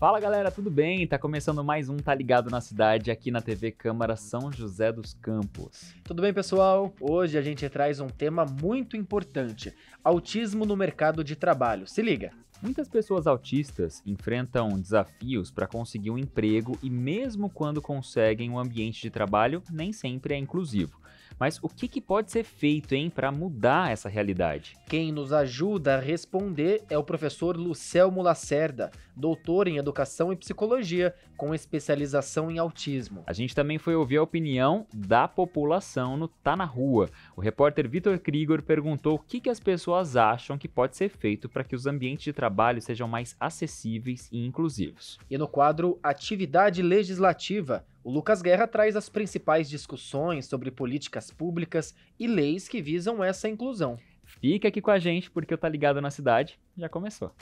Fala galera, tudo bem? Tá começando mais um Tá Ligado na Cidade aqui na TV Câmara São José dos Campos. Tudo bem, pessoal? Hoje a gente traz um tema muito importante: autismo no mercado de trabalho. Se liga! Muitas pessoas autistas enfrentam desafios para conseguir um emprego e mesmo quando conseguem um ambiente de trabalho, nem sempre é inclusivo. Mas o que pode ser feito, hein, para mudar essa realidade? Quem nos ajuda a responder é o professor Lucelmo Lacerda, doutor em Educação e Psicologia, com especialização em autismo. A gente também foi ouvir a opinião da população no Tá na Rua. O repórter Vitor Krigor perguntou o que as pessoas acham que pode ser feito para que os ambientes de trabalho sejam mais acessíveis e inclusivos. E no quadro Atividade Legislativa, o Lucas Guerra traz as principais discussões sobre políticas públicas e leis que visam essa inclusão. Fica aqui com a gente porque o Tá Ligado na Cidade já começou.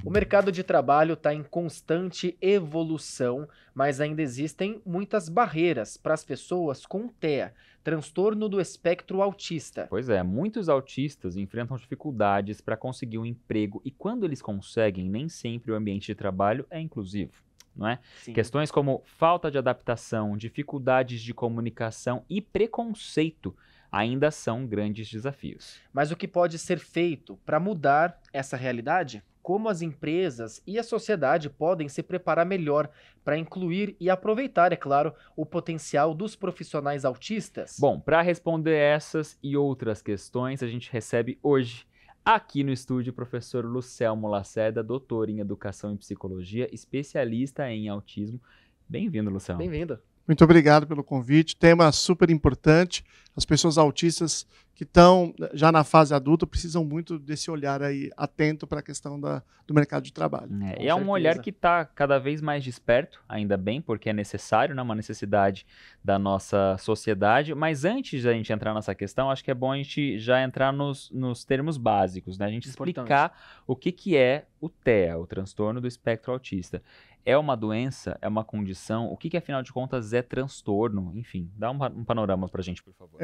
O mercado de trabalho está em constante evolução, mas ainda existem muitas barreiras para as pessoas com TEA, transtorno do espectro autista. Pois é, muitos autistas enfrentam dificuldades para conseguir um emprego e quando eles conseguem, nem sempre o ambiente de trabalho é inclusivo, não é? Sim. Questões como falta de adaptação, dificuldades de comunicação e preconceito ainda são grandes desafios. Mas o que pode ser feito para mudar essa realidade? Como as empresas e a sociedade podem se preparar melhor para incluir e aproveitar, é claro, o potencial dos profissionais autistas? Bom, para responder essas e outras questões, a gente recebe hoje, aqui no estúdio, o professor Lucelmo Lacerda, doutor em Educação e Psicologia, especialista em autismo. Bem-vindo, Lucelmo. Bem-vindo. Muito obrigado pelo convite. Tema super importante. As pessoas autistas que estão já na fase adulta precisam muito desse olhar aí atento para a questão do mercado de trabalho. E é um olhar que está cada vez mais desperto, ainda bem, porque é necessário, né, uma necessidade da nossa sociedade. Mas antes da gente entrar nessa questão, acho que é bom a gente já entrar nos termos básicos, né? A gente explicar o que é o TEA, o transtorno do espectro autista. É uma doença? É uma condição? O que afinal de contas é transtorno? Enfim, dá um panorama pra gente, por favor.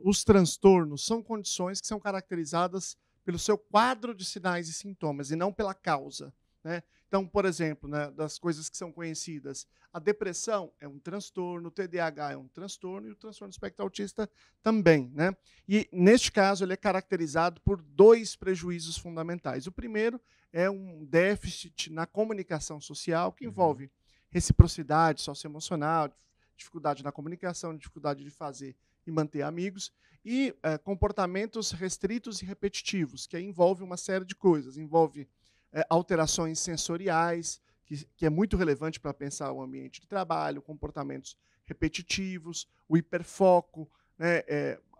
Os transtornos são condições que são caracterizadas pelo seu quadro de sinais e sintomas e não pela causa, né? Então, por exemplo, né, das coisas que são conhecidas, a depressão é um transtorno, o TDAH é um transtorno e o transtorno do espectro autista também, né? E, neste caso, ele é caracterizado por dois prejuízos fundamentais. O primeiro é um déficit na comunicação social que envolve reciprocidade socioemocional, dificuldade na comunicação, dificuldade de fazer e manter amigos, e comportamentos restritos e repetitivos, que aí envolve uma série de coisas, envolve alterações sensoriais, que é muito relevante para pensar o ambiente de trabalho, comportamentos repetitivos, o hiperfoco, né,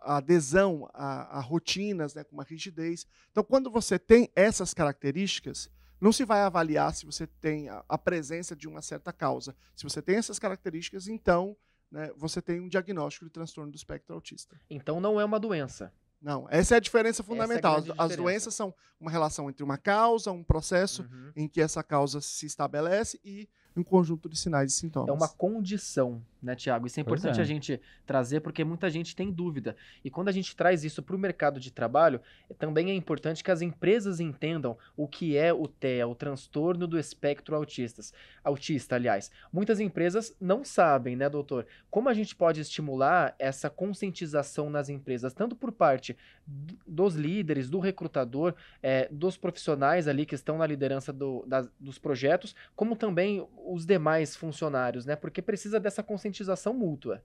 a adesão a rotinas, né, com uma rigidez. Então, quando você tem essas características, não se vai avaliar se você tem a presença de uma certa causa. Se você tem essas características, então, né, você tem um diagnóstico de transtorno do espectro autista. Então não é uma doença. Não, essa é a diferença fundamental. Essa é a grande As diferença. doenças são uma relação entre uma causa, um processo em que essa causa se estabelece e um conjunto de sinais e sintomas. É uma condição, né, Tiago? Isso é Pois importante é. a gente trazer porque muita gente tem dúvida. E quando a gente traz isso para o mercado de trabalho, também é importante que as empresas entendam o que é o TEA, o transtorno do espectro autista, aliás. Muitas empresas não sabem, né, doutor? Como a gente pode estimular essa conscientização nas empresas, tanto por parte dos líderes, do recrutador, dos profissionais ali que estão na liderança dos projetos, como também os demais funcionários, né? Porque precisa dessa conscientização mútua.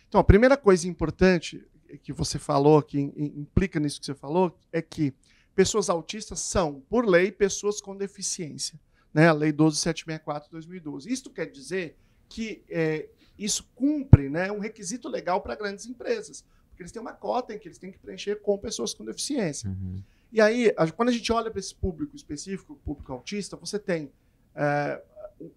Então, a primeira coisa importante que você falou, que implica nisso que você falou, é que pessoas autistas são, por lei, pessoas com deficiência, né? A Lei 12764 de 2012. Isto quer dizer que isso cumpre, né, um requisito legal para grandes empresas, porque eles têm uma cota em que eles têm que preencher com pessoas com deficiência. E aí, quando a gente olha para esse público específico, o público autista, você tem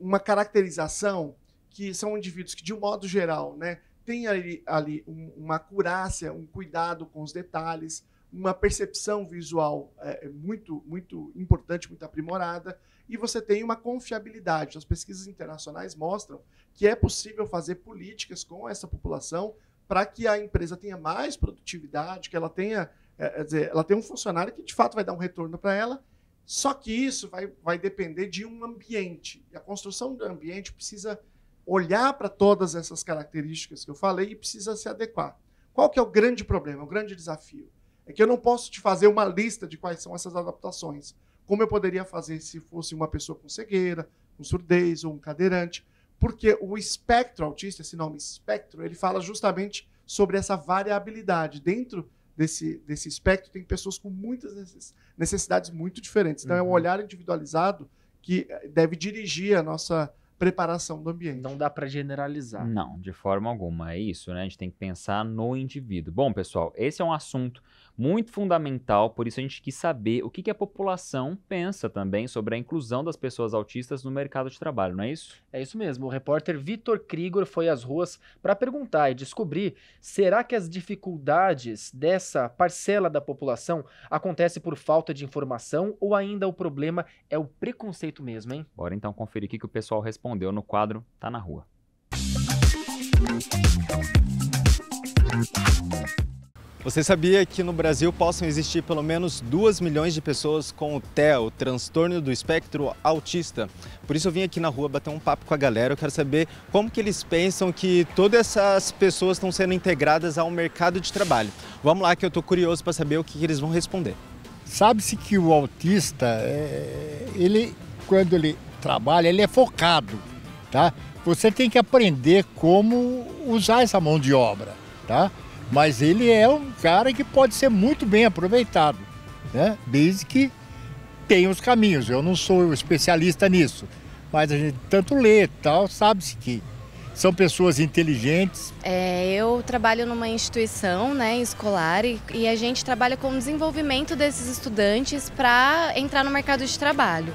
uma caracterização que são indivíduos que, de um modo geral, né, têm ali uma acurácia, um cuidado com os detalhes, uma percepção visual muito, muito importante, muito aprimorada, e você tem uma confiabilidade. As pesquisas internacionais mostram que é possível fazer políticas com essa população para que a empresa tenha mais produtividade, que ela tenha, quer dizer, ela tenha um funcionário que de fato vai dar um retorno para ela. Só que isso vai depender de um ambiente. E a construção do ambiente precisa olhar para todas essas características que eu falei e precisa se adequar. Qual que é o grande problema, o grande desafio? É que eu não posso te fazer uma lista de quais são essas adaptações, como eu poderia fazer se fosse uma pessoa com cegueira, com surdez ou um cadeirante, porque o espectro autista, esse nome espectro, ele fala justamente sobre essa variabilidade. Dentro desse espectro tem pessoas com muitas necessidades muito diferentes. Então é um olhar individualizado que deve dirigir a nossa preparação do ambiente. Não dá para generalizar. Não, de forma alguma. É isso, né? A gente tem que pensar no indivíduo. Bom, pessoal, esse é um assunto muito fundamental, por isso a gente quis saber o que a população pensa também sobre a inclusão das pessoas autistas no mercado de trabalho, não é isso? É isso mesmo. O repórter Vitor Krigor foi às ruas para perguntar e descobrir: será que as dificuldades dessa parcela da população acontecem por falta de informação ou ainda o problema é o preconceito mesmo, hein? Bora então conferir o que o pessoal respondeu no quadro Tá na Rua. Você sabia que no Brasil possam existir pelo menos 2 milhões de pessoas com o TEA, o transtorno do espectro autista? Por isso eu vim aqui na rua bater um papo com a galera. Eu quero saber como que eles pensam que todas essas pessoas estão sendo integradas ao mercado de trabalho. Vamos lá que eu estou curioso para saber o que eles vão responder. Sabe-se que o autista, ele, quando ele trabalha, ele é focado, tá? Você tem que aprender como usar essa mão de obra, tá? Mas ele é um cara que pode ser muito bem aproveitado, né? Desde que tenha os caminhos. Eu não sou especialista nisso, mas a gente tanto lê e tal, sabe-se que são pessoas inteligentes. Eu trabalho numa instituição, né, escolar e a gente trabalha com o desenvolvimento desses estudantes para entrar no mercado de trabalho.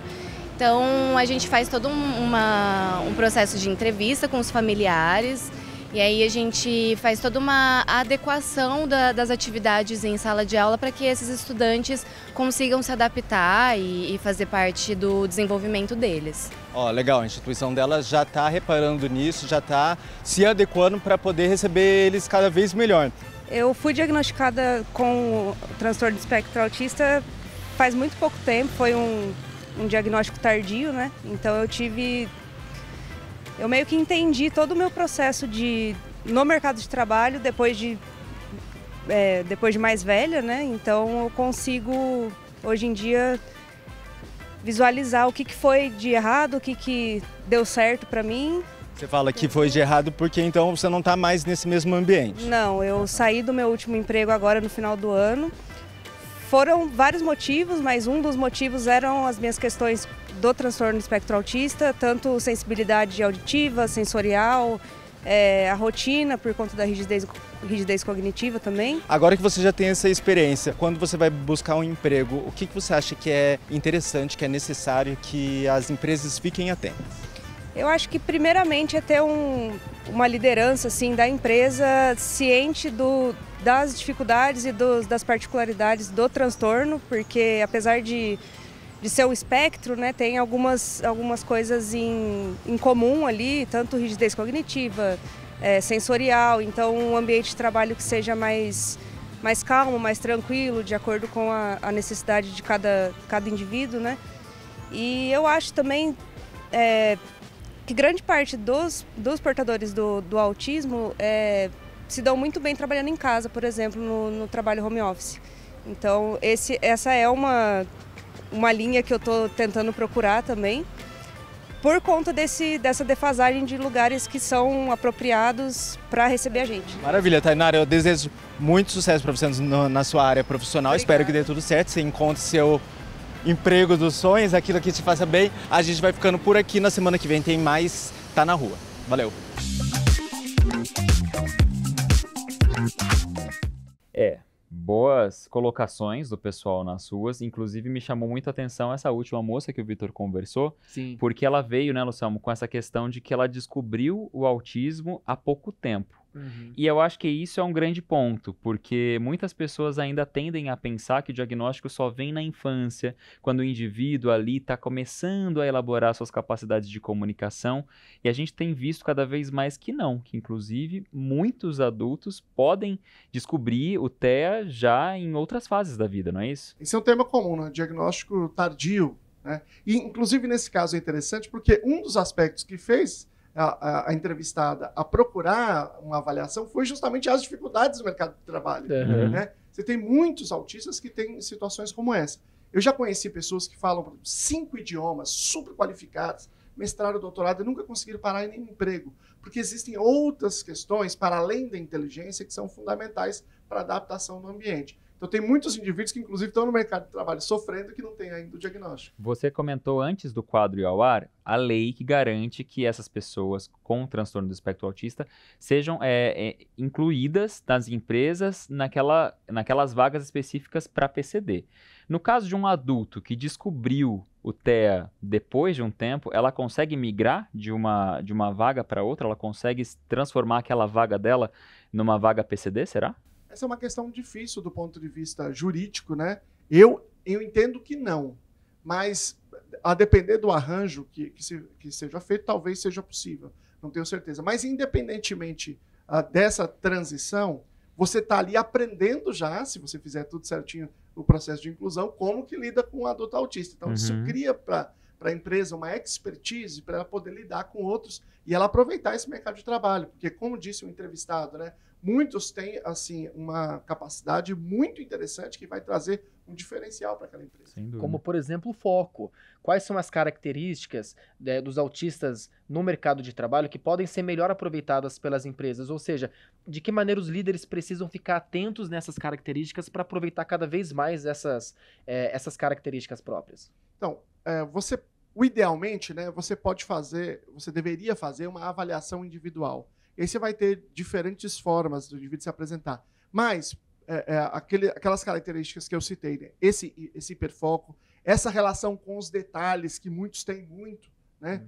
Então a gente faz todo um processo de entrevista com os familiares. E aí a gente faz toda uma adequação das atividades em sala de aula para que esses estudantes consigam se adaptar e fazer parte do desenvolvimento deles. Legal, a instituição dela já está reparando nisso, já está se adequando para poder receber eles cada vez melhor. Eu fui diagnosticada com o transtorno do espectro autista faz muito pouco tempo, foi um diagnóstico tardio, né? Então eu meio que entendi todo o meu processo no mercado de trabalho depois de mais velha, né? Então eu consigo, hoje em dia, visualizar o que foi de errado, o que deu certo para mim. Você fala que foi de errado porque então você não está mais nesse mesmo ambiente. Não, eu saí do meu último emprego agora no final do ano. Foram vários motivos, mas um dos motivos eram as minhas questões do transtorno do espectro autista, tanto sensibilidade auditiva, sensorial, a rotina por conta da rigidez cognitiva também. Agora que você já tem essa experiência, quando você vai buscar um emprego, o que você acha que é interessante, que é necessário que as empresas fiquem atentas? Eu acho que primeiramente é ter uma liderança assim, da empresa ciente das dificuldades e das particularidades do transtorno, porque apesar de ser um espectro, né, tem algumas coisas em comum ali, tanto rigidez cognitiva, sensorial, então um ambiente de trabalho que seja mais calmo, mais tranquilo, de acordo com a necessidade de cada indivíduo, né? E eu acho também que grande parte dos portadores do autismo se dão muito bem trabalhando em casa, por exemplo, no trabalho home office. Então, essa é uma linha que eu estou tentando procurar também, por conta dessa defasagem de lugares que são apropriados para receber a gente. Maravilha, Tainara, eu desejo muito sucesso para você na sua área profissional. Obrigada. Espero que dê tudo certo, você encontre seu emprego dos sonhos, aquilo que te faça bem. A gente vai ficando por aqui, na semana que vem tem mais Tá na Rua. Valeu! Boas colocações do pessoal nas ruas, inclusive me chamou muito a atenção essa última moça que o Vitor conversou, Sim. Porque ela veio, né, Luciano, com essa questão de que ela descobriu o autismo há pouco tempo. E eu acho que isso é um grande ponto, porque muitas pessoas ainda tendem a pensar que o diagnóstico só vem na infância, quando o indivíduo ali está começando a elaborar suas capacidades de comunicação, e a gente tem visto cada vez mais que não, que inclusive muitos adultos podem descobrir o TEA já em outras fases da vida, não é isso? Esse é um tema comum, né? Diagnóstico tardio, né? E, inclusive, nesse caso é interessante porque um dos aspectos que fez a entrevistada a procurar uma avaliação foi justamente as dificuldades do mercado de trabalho. Né? Você tem muitos autistas que têm situações como essa. Eu já conheci pessoas que falam 5 idiomas, super qualificadas, mestrado, doutorado, e nunca conseguiram parar em nenhum emprego, porque existem outras questões, para além da inteligência, que são fundamentais para a adaptação no ambiente. Então, tem muitos indivíduos que, inclusive, estão no mercado de trabalho sofrendo que não têm ainda o diagnóstico. Você comentou antes do quadro ir ao ar a lei que garante que essas pessoas com transtorno do espectro autista sejam incluídas nas empresas naquelas vagas específicas para PCD. No caso de um adulto que descobriu o TEA depois de um tempo, ela consegue migrar de uma vaga para outra? Ela consegue transformar aquela vaga dela numa vaga PCD, será? Essa é uma questão difícil do ponto de vista jurídico, né? Eu entendo que não, mas a depender do arranjo que seja feito, talvez seja possível, não tenho certeza. Mas independentemente dessa transição, você está ali aprendendo já, se você fizer tudo certinho, o processo de inclusão, como que lida com um adulto autista. Então, isso cria para a empresa uma expertise para ela poder lidar com outros e ela aproveitar esse mercado de trabalho. Porque, como disse o entrevistado, né? Muitos têm, assim, uma capacidade muito interessante que vai trazer um diferencial para aquela empresa. Como, por exemplo, o foco. Quais são as características dos autistas no mercado de trabalho que podem ser melhor aproveitadas pelas empresas? Ou seja, de que maneira os líderes precisam ficar atentos nessas características para aproveitar cada vez mais essas características próprias? Então, idealmente, né, você deveria fazer uma avaliação individual. E aí você vai ter diferentes formas do indivíduo se apresentar. Mas aquelas características que eu citei, né? Esse hiperfoco, essa relação com os detalhes, que muitos têm muito, né?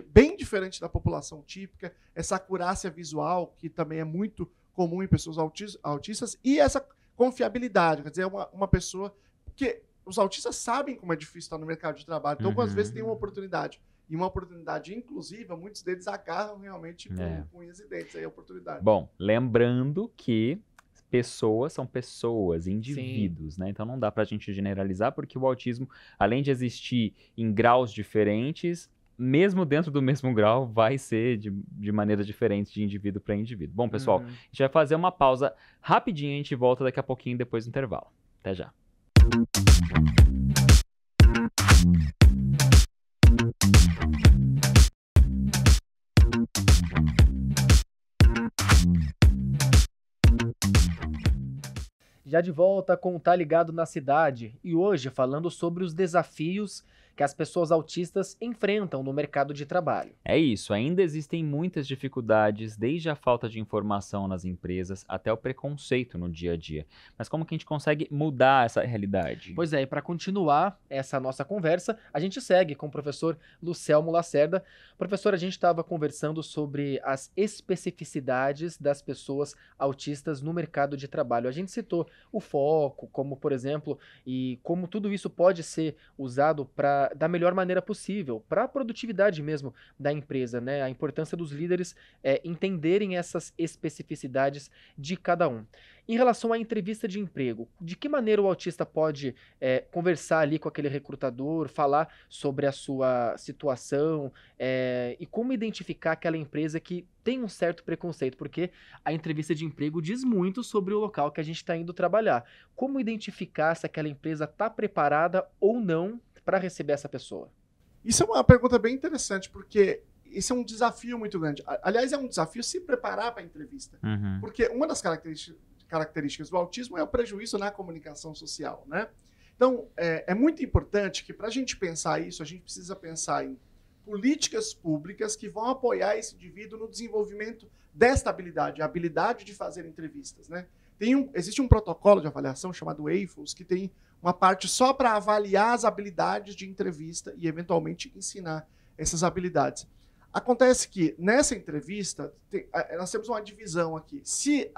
Bem diferente da população típica, essa acurácia visual, que também é muito comum em pessoas autistas, e essa confiabilidade, quer dizer, uma pessoa que os autistas sabem como é difícil estar no mercado de trabalho, então, às vezes, tem uma oportunidade. E uma oportunidade inclusiva, muitos deles agarram realmente com unhas e dentes aí a oportunidade. Bom, lembrando que pessoas são pessoas, indivíduos, né? Então não dá pra gente generalizar, porque o autismo, além de existir em graus diferentes, mesmo dentro do mesmo grau, vai ser de maneira diferente de indivíduo para indivíduo. Bom, pessoal, a gente vai fazer uma pausa rapidinho, a gente volta daqui a pouquinho depois do intervalo. Até já. Já de volta com o Tá Ligado na Cidade, e hoje falando sobre os desafios que as pessoas autistas enfrentam no mercado de trabalho. É isso, ainda existem muitas dificuldades, desde a falta de informação nas empresas até o preconceito no dia a dia. Mas como que a gente consegue mudar essa realidade? Pois é, e para continuar essa nossa conversa, a gente segue com o professor Lucelmo Lacerda. Professor, a gente estava conversando sobre as especificidades das pessoas autistas no mercado de trabalho. A gente citou o foco, como por exemplo, e como tudo isso pode ser usado da melhor maneira possível, para a produtividade mesmo da empresa, né? A importância dos líderes entenderem essas especificidades de cada um. Em relação à entrevista de emprego, de que maneira o autista pode conversar ali com aquele recrutador, falar sobre a sua situação e como identificar aquela empresa que tem um certo preconceito, porque a entrevista de emprego diz muito sobre o local que a gente está indo trabalhar. Como identificar se aquela empresa está preparada ou não para receber essa pessoa? Isso é uma pergunta bem interessante, porque esse é um desafio muito grande. Aliás, é um desafio se preparar para a entrevista. Porque uma das características do autismo é o prejuízo na comunicação social, né? Então, é muito importante que, para a gente pensar isso, a gente precisa pensar em políticas públicas que vão apoiar esse indivíduo no desenvolvimento desta habilidade, a habilidade de fazer entrevistas, né? Existe um protocolo de avaliação chamado AFOS, que tem uma parte só para avaliar as habilidades de entrevista e, eventualmente, ensinar essas habilidades. Acontece que, nessa entrevista, nós temos uma divisão aqui. Se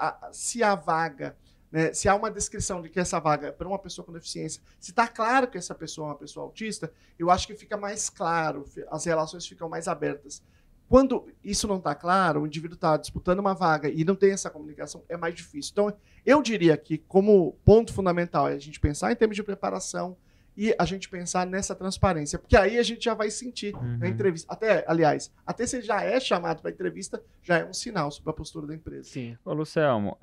a vaga, né, se há uma descrição de que essa vaga é para uma pessoa com deficiência, se está claro que essa pessoa é uma pessoa autista, eu acho que fica mais claro, as relações ficam mais abertas. Quando isso não está claro, o indivíduo está disputando uma vaga e não tem essa comunicação, é mais difícil. Então, eu diria que, como ponto fundamental, é a gente pensar em termos de preparação e a gente pensar nessa transparência, porque aí a gente já vai sentir na entrevista. Aliás, até se já é chamado para entrevista, já é um sinal sobre a postura da empresa. Sim. Ô, Lucelmo,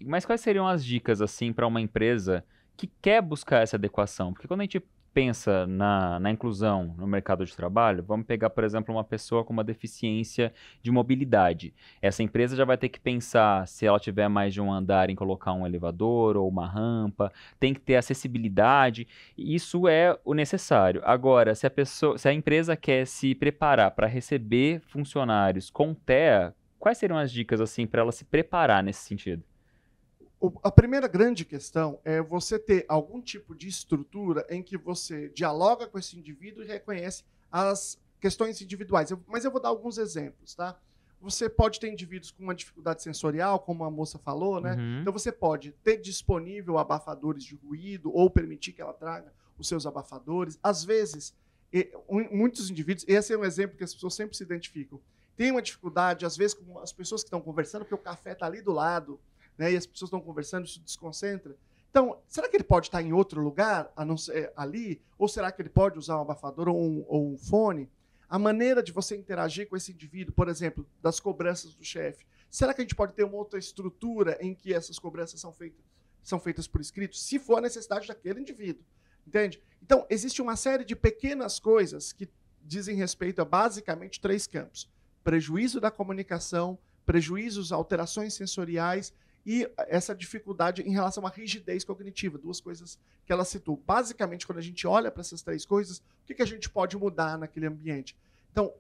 mas quais seriam as dicas, assim, para uma empresa que quer buscar essa adequação? Porque quando a gente pensa na inclusão no mercado de trabalho, vamos pegar, por exemplo, uma pessoa com uma deficiência de mobilidade. Essa empresa já vai ter que pensar, se ela tiver mais de um andar, em colocar um elevador ou uma rampa, tem que ter acessibilidade, e isso é o necessário. Agora, se a empresa quer se preparar para receber funcionários com TEA, quais seriam as dicas, assim, para ela se preparar nesse sentido? A primeira grande questão é você ter algum tipo de estrutura em que você dialoga com esse indivíduo e reconhece as questões individuais. Mas eu vou dar alguns exemplos, tá? Você pode ter indivíduos com uma dificuldade sensorial, como a moça falou, né? Então você pode ter disponível abafadores de ruído ou permitir que ela traga os seus abafadores. Às vezes, muitos indivíduos, esse é um exemplo que as pessoas sempre se identificam, tem uma dificuldade, às vezes, com as pessoas que estão conversando, porque o café está ali do lado, né, e as pessoas estão conversando, isso desconcentra. Então, será que ele pode estar em outro lugar, a não ser ali? Ou será que ele pode usar um abafador ou um fone? A maneira de você interagir com esse indivíduo, por exemplo, das cobranças do chefe. Será que a gente pode ter uma outra estrutura em que essas cobranças são feitas por escrito, se for a necessidade daquele indivíduo? Entende? Então, existe uma série de pequenas coisas que dizem respeito a basicamente 3 campos. Prejuízo da comunicação, prejuízos, alterações sensoriais e essa dificuldade em relação à rigidez cognitiva, 2 coisas que ela citou. Basicamente, quando a gente olha para essas 3 coisas, o que a gente pode mudar naquele ambiente? Então,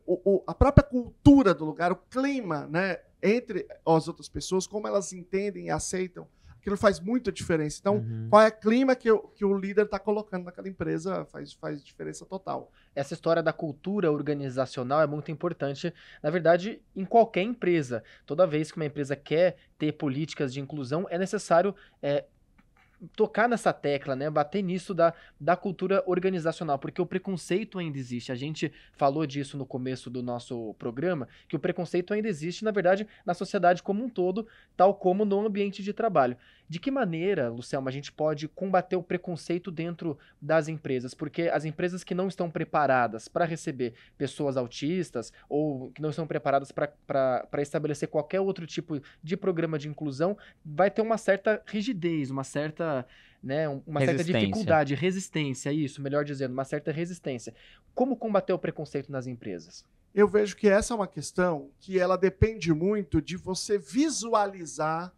a própria cultura do lugar, o clima, né, entre as outras pessoas, como elas entendem e aceitam, aquilo faz muita diferença. Então, qual é o clima que o líder está colocando naquela empresa faz diferença total. Essa história da cultura organizacional é muito importante, na verdade, em qualquer empresa. Toda vez que uma empresa quer ter políticas de inclusão, é necessário tocar nessa tecla, né? Bater nisso da cultura organizacional, porque o preconceito ainda existe. A gente falou disso no começo do nosso programa, que o preconceito ainda existe, na verdade, na sociedade como um todo, tal como no ambiente de trabalho. De que maneira, Lucelmo, a gente pode combater o preconceito dentro das empresas? Porque as empresas que não estão preparadas para receber pessoas autistas ou que não estão preparadas para estabelecer qualquer outro tipo de programa de inclusão, vai ter uma certa rigidez, uma certa dificuldade, resistência, isso, melhor dizendo, uma certa resistência. Como combater o preconceito nas empresas? Eu vejo que essa é uma questão que ela depende muito de você visualizar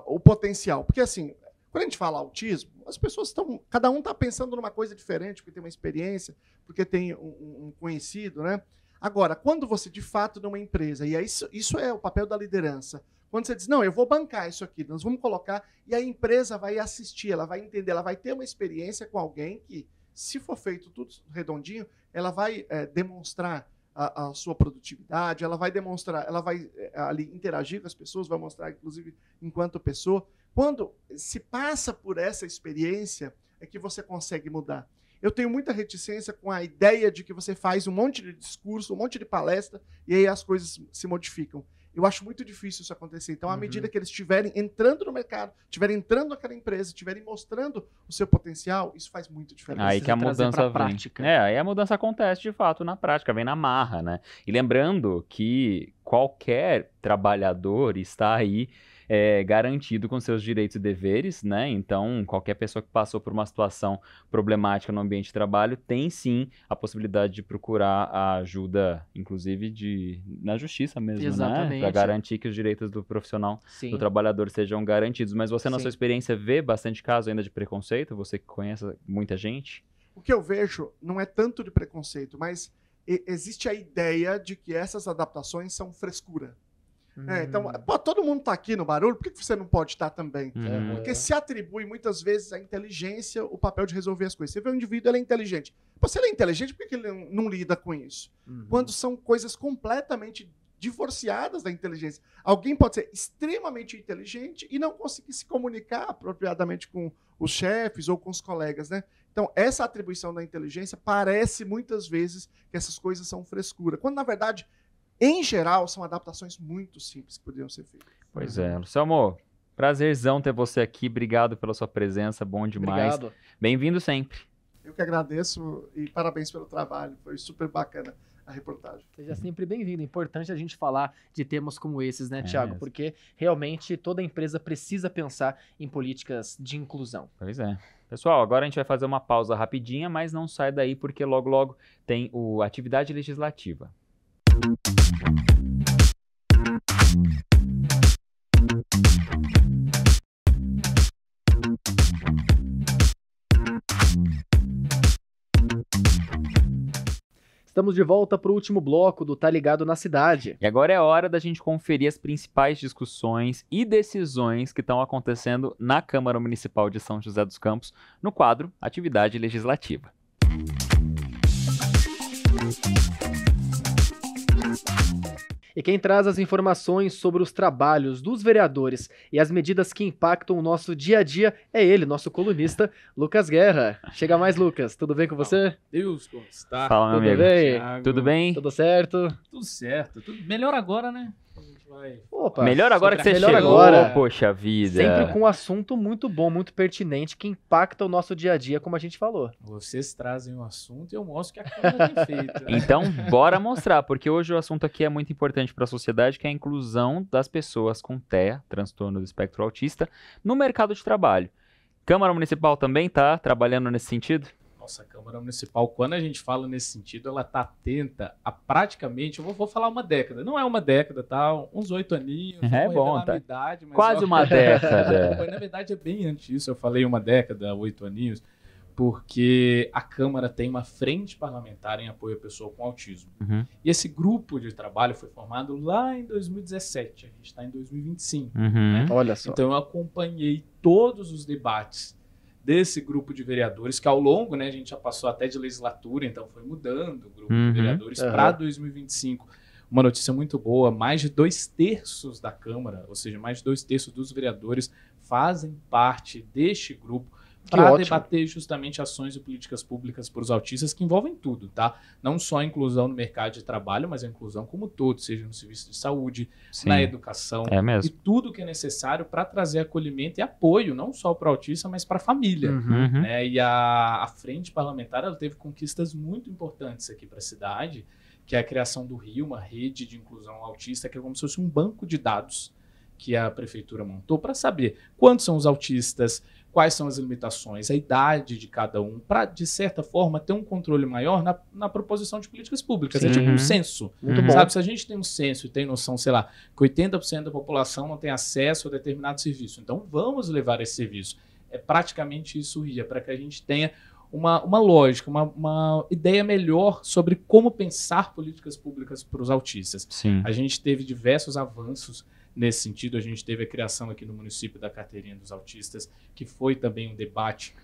o potencial. Porque, assim, quando a gente fala autismo, as pessoas cada um está pensando numa coisa diferente, porque tem uma experiência, porque tem um conhecido, né? Agora, quando você, de fato, numa empresa, e isso é o papel da liderança, quando você diz, não, eu vou bancar isso aqui, nós vamos colocar, e a empresa vai assistir, ela vai entender, ela vai ter uma experiência com alguém que, se for feito tudo redondinho, ela vai demonstrar a sua produtividade, ela vai demonstrar, ela vai ali interagir com as pessoas, vai mostrar, inclusive, enquanto pessoa. Quando se passa por essa experiência, é que você consegue mudar. Eu tenho muita reticência com a ideia de que você faz um monte de discurso, um monte de palestra, e aí as coisas se modificam. Eu acho muito difícil isso acontecer. Então, à medida que eles estiverem entrando no mercado, estiverem entrando naquela empresa, estiverem mostrando o seu potencial, isso faz muita diferença. Aí que a mudança vem. Prática. Aí a mudança acontece, de fato, na prática, vem na marra, né? E lembrando que qualquer trabalhador está aí garantido com seus direitos e deveres, né? Então, qualquer pessoa que passou por uma situação problemática no ambiente de trabalho tem, sim, a possibilidade de procurar a ajuda, inclusive, na justiça mesmo, exatamente, né? Para garantir que os direitos do profissional, sim, do trabalhador sejam garantidos. Mas você, na sua experiência, vê bastante caso ainda de preconceito? Você que conhece muita gente? O que eu vejo não é tanto de preconceito, mas existe a ideia de que essas adaptações são frescura. Então, pô, todo mundo está aqui no barulho, por que você não pode estar também? Porque se atribui muitas vezes à inteligência o papel de resolver as coisas. Você vê o indivíduo, ele é inteligente. Pô, se ele é inteligente, por que ele não lida com isso? Quando são coisas completamente divorciadas da inteligência. Alguém pode ser extremamente inteligente e não conseguir se comunicar apropriadamente com os chefes ou com os colegas, né? Então, essa atribuição da inteligência parece muitas vezes que essas coisas são frescura, quando, na verdade, em geral, são adaptações muito simples que poderiam ser feitas. Pois é. Luciano, prazerzão ter você aqui. Obrigado pela sua presença. Bom demais. Obrigado. Bem-vindo sempre. Eu que agradeço e parabéns pelo trabalho. Foi super bacana a reportagem. Seja sempre bem-vindo. É importante a gente falar de temas como esses, né, Thiago? mesmo. Porque realmente toda empresa precisa pensar em políticas de inclusão. Pois é. Pessoal, agora a gente vai fazer uma pausa rapidinha, mas não sai daí porque logo, logo tem o Atividade Legislativa. Estamos de volta para o último bloco do Tá Ligado na Cidade. E agora é hora da gente conferir as principais discussões e decisões que estão acontecendo na Câmara Municipal de São José dos Campos, no quadro Atividade Legislativa. E quem traz as informações sobre os trabalhos dos vereadores e as medidas que impactam o nosso dia a dia é ele, nosso colunista, Lucas Guerra. Chega mais, Lucas. Tudo bem com você? Deus, como está? Fala, meu Tudo amigo. bem? Thiago? Tudo bem? Tudo certo? Tudo certo. Melhor agora, né? A gente vai... Opa, Melhor agora que você melhor chegou, agora. poxa vida. Sempre com um assunto muito bom, muito pertinente, que impacta o nosso dia a dia, como a gente falou. Vocês trazem um assunto e eu mostro o que a Câmara tem feito. Né? Então, bora mostrar, porque hoje o assunto aqui é muito importante para a sociedade, que é a inclusão das pessoas com TEA, transtorno do espectro autista, no mercado de trabalho. Câmara Municipal também está trabalhando nesse sentido? Nossa, a Câmara Municipal, quando a gente fala nesse sentido, ela está atenta a praticamente, eu vou falar uma década, não é uma década, tá? Uns 8 aninhos, É não vou bom, revelar a tá? minha idade, mas Quase uma década. Mas, na verdade é bem antes disso, eu falei uma década, 8 aninhos, porque a Câmara tem uma frente parlamentar em apoio à pessoa com autismo. Uhum. E esse grupo de trabalho foi formado lá em 2017, a gente está em 2025. Uhum. Olha só. Então eu acompanhei todos os debates desse grupo de vereadores, que ao longo, né, a gente já passou até de legislatura, então foi mudando o grupo Uhum. de vereadores para 2025. Uma notícia muito boa, mais de 2/3 da Câmara, ou seja, mais de 2/3 dos vereadores fazem parte deste grupo para ótimo. debater justamente ações e políticas públicas para os autistas que envolvem tudo, tá? Não só a inclusão no mercado de trabalho, mas a inclusão como um todo, seja no serviço de saúde, Sim, na educação, é e mesmo. tudo que é necessário para trazer acolhimento e apoio, não só para o autista, mas para a família. Uhum. Uhum. Né? E a frente parlamentar ela teve conquistas muito importantes aqui para a cidade, que é a criação do RIO, uma rede de inclusão autista, que é como se fosse um banco de dados que a prefeitura montou para saber quantos são os autistas, quais são as limitações, a idade de cada um, para, de certa forma, ter um controle maior na proposição de políticas públicas. Sim. É tipo Uhum. um censo. Muito Uhum. bom. Sabe, se a gente tem um censo e tem noção, sei lá, que 80% da população não tem acesso a determinado serviço, então vamos levar esse serviço. É praticamente isso, Ria, para que a gente tenha uma lógica, uma ideia melhor sobre como pensar políticas públicas para os autistas. Sim. A gente teve diversos avanços nesse sentido. A gente teve a criação aqui no município da carteirinha dos autistas, que foi também um debate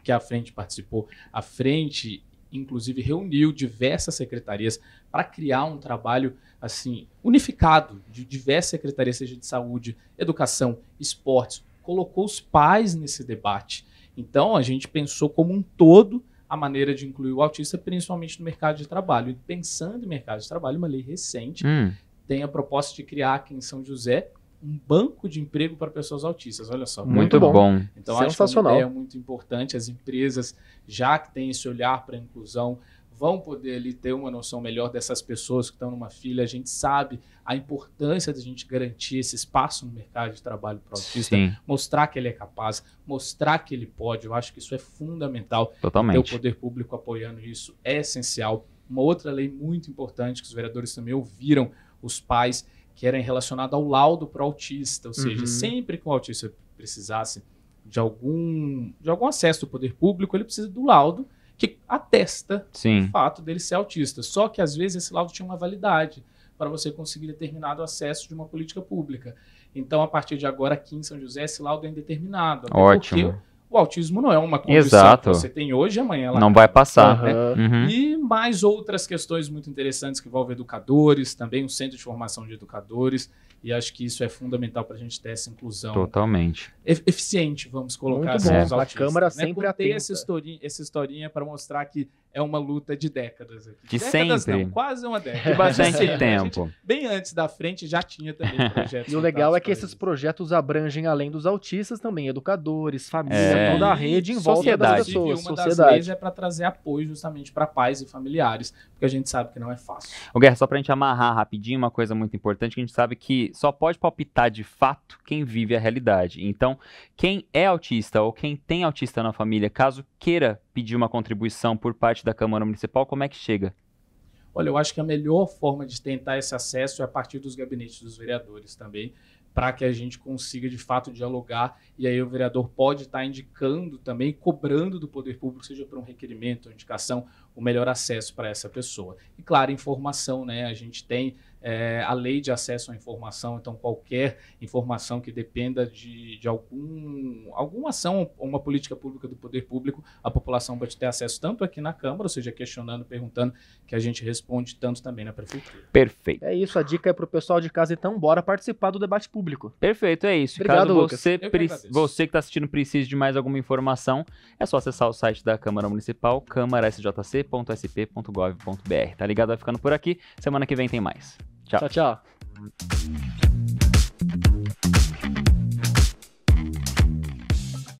que a frente participou. A frente, inclusive, reuniu diversas secretarias para criar um trabalho assim unificado de diversas secretarias, seja de saúde, educação, esportes. Colocou os pais nesse debate. Então, a gente pensou como um todo a maneira de incluir o autista, principalmente no mercado de trabalho. E pensando em mercado de trabalho, uma lei recente tem a proposta de criar aqui em São José um banco de emprego para pessoas autistas. Olha só. Muito Muito bom. bom. Então, acho que é Sensacional. uma ideia muito importante. As empresas, já que têm esse olhar para a inclusão, vão poder ali ter uma noção melhor dessas pessoas que estão numa fila. A gente sabe a importância de a gente garantir esse espaço no mercado de trabalho para o autista, Sim, mostrar que ele é capaz, mostrar que ele pode. Eu acho que isso é fundamental. Ter o totalmente. poder público apoiando isso é essencial. Uma outra lei muito importante que os vereadores também ouviram os pais, que era relacionado ao laudo para o autista, ou seja, sempre que o autista precisasse de algum acesso do poder público, ele precisa do laudo que atesta o Sim. fato dele ser autista. Só que às vezes esse laudo tinha uma validade. para você conseguir determinado acesso de uma política pública. Então, a partir de agora, aqui em São José, esse laudo é indeterminado. Até Ótimo. porque o autismo não é uma condição Exato. que você tem hoje e amanhã ela Não vai passar. Aham. E mais outras questões muito interessantes que envolvem educadores, também um centro de formação de educadores, e acho que isso é fundamental para a gente ter essa inclusão Totalmente. eficiente, vamos colocar Muito assim, bom. dos A autistas, Câmara né? sempre Contei atenta. essa historinha para mostrar que é uma luta de décadas. Aqui. De décadas sempre. não, quase uma década. De bastante Mas, assim, tempo. a gente, bem antes da frente já tinha também projetos. E o legal é voltados que para esses isso. projetos abrangem, além dos autistas, também educadores, família, É. toda a rede em volta Sociedade. das pessoas, Inclusive, uma das sociedade. leis é para trazer apoio justamente para pais e familiares, porque a gente sabe que não é fácil. Ô, Guerra, só pra gente amarrar rapidinho, uma coisa muito importante, que a gente sabe que só pode palpitar de fato quem vive a realidade. Então, quem é autista ou quem tem autista na família, caso queira pedir uma contribuição por parte da Câmara Municipal, como é que chega? Olha, eu acho que a melhor forma de tentar esse acesso é a partir dos gabinetes dos vereadores também, para que a gente consiga, de fato, dialogar, e aí o vereador pode estar indicando também, cobrando do poder público, seja por um requerimento ou indicação, o melhor acesso para essa pessoa. E, claro, informação, né? A gente tem a lei de acesso à informação, então qualquer informação que dependa de alguma ação ou uma política pública do poder público, a população pode ter acesso tanto aqui na Câmara, ou seja, questionando, perguntando, que a gente responde tanto também na Prefeitura. Perfeito. É isso, a dica é pro pessoal de casa, então bora participar do debate público. Perfeito, é isso. Obrigado, Caso Lucas. você, Eu que agradeço. você que está assistindo precise de mais alguma informação, é só acessar o site da Câmara Municipal, câmarasjc.sp.gov.br. Tá ligado? Vai ficando por aqui. Semana que vem tem mais. Tchau. Tchau, tchau.